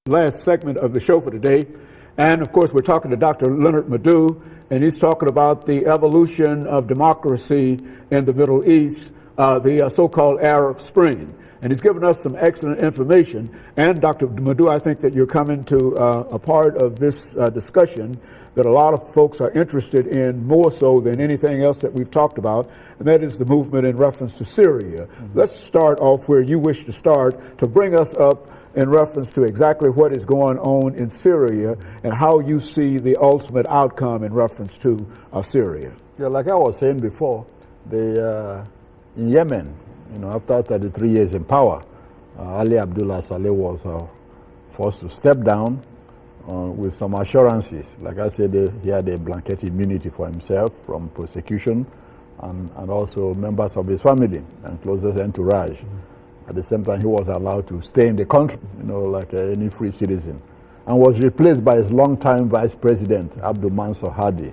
last segment of the show for today. And of course, we're talking to Dr. LMadu, and he's talking about the evolution of democracy in the Middle East, the so-called Arab Spring. And he's given us some excellent information. And Dr. LMadu, I think that you're coming to a part of this discussion that a lot of folks are interested in more so than anything else that we've talked about, and that is the movement in reference to Syria. Let's start off where you wish to start to bring us up in reference to exactly what is going on in Syria and how you see the ultimate outcome in reference to Syria. Yeah, like I was saying before, in Yemen, after 33 years in power, Ali Abdullah Saleh was forced to step down with some assurances. Like I said, he had a blanket immunity for himself from prosecution and also members of his family and closest entourage. At the same time, he was allowed to stay in the country, like any free citizen, and was replaced by his longtime vice president, Abdul Mansur Hadi.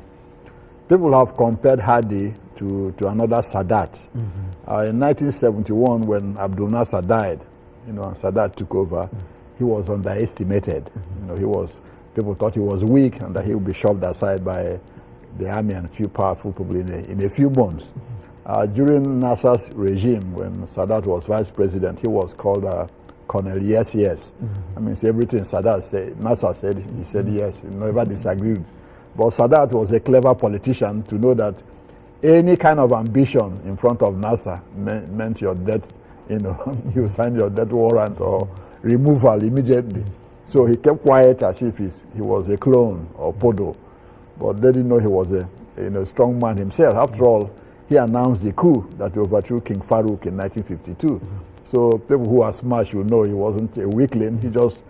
People have compared Hadi to another Sadat. In 1971, when Abdul Nasser died, and Sadat took over, he was underestimated. People thought he was weak and that he would be shoved aside by the army and a few powerful people in a few months. During Nasser's regime, when Sadat was vice president, he was called Colonel Yes, Yes. I mean, so everything Nasser said, he said yes. He never disagreed. But Sadat was a clever politician to know that any kind of ambition in front of Nasser meant your death. You sign your death warrant or removal immediately. So he kept quiet as if he was a clone or Podo. But they didn't know he was a strong man himself. After all, he announced the coup that overthrew King Farouk in 1952. So people who are smart should know he wasn't a weakling. He just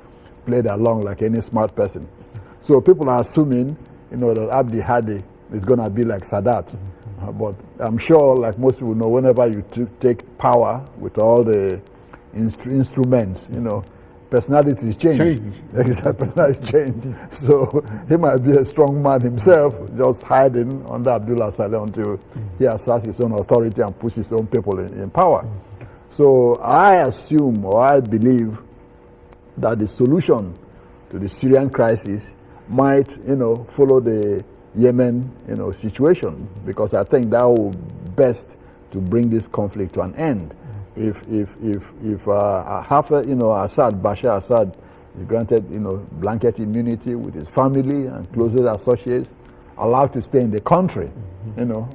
played along like any smart person. So people are assuming, that Abdi Hadi is going to be like Sadat. But I'm sure, like most people know, whenever you take power with all the instruments, personalities change. Personalities change. So he might be a strong man himself, just hiding under Abdullah Saleh until he asserts his own authority and puts his own people in power. So I assume, or I believe, that the solution to the Syrian crisis might, follow the Yemen, situation, because I think that will best to bring this conflict to an end. If Bashar Assad is granted, blanket immunity with his family and closest associates, allowed to stay in the country,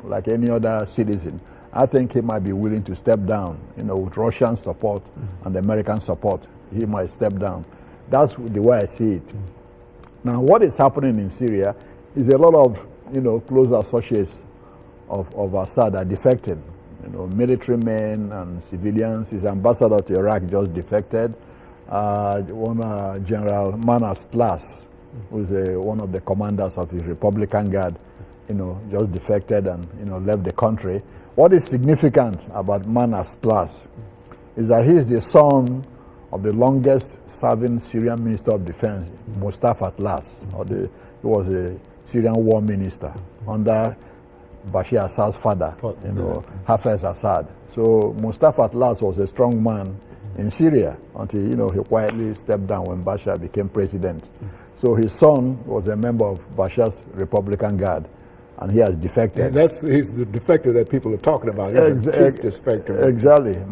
like any other citizen, I think he might be willing to step down, with Russian support and American support. He might step down. That's the way I see it. Now, what is happening in Syria is a lot of, close associates of Assad are defected. Military men and civilians. His ambassador to Iraq just defected. General Manas Tlas, who is one of the commanders of his Republican Guard, just defected and, left the country. What is significant about Manas Tlas is that he is the son of the longest-serving Syrian Minister of Defense, Mustafa Tlas. He was a Syrian war minister under Bashar Assad's father, Hafez Assad. So Mustafa Tlas was a strong man in Syria until, he quietly stepped down when Bashar became president. So his son was a member of Bashar's Republican Guard, and he has defected. And he's the defector that people are talking about. He's a chief defector. Exactly.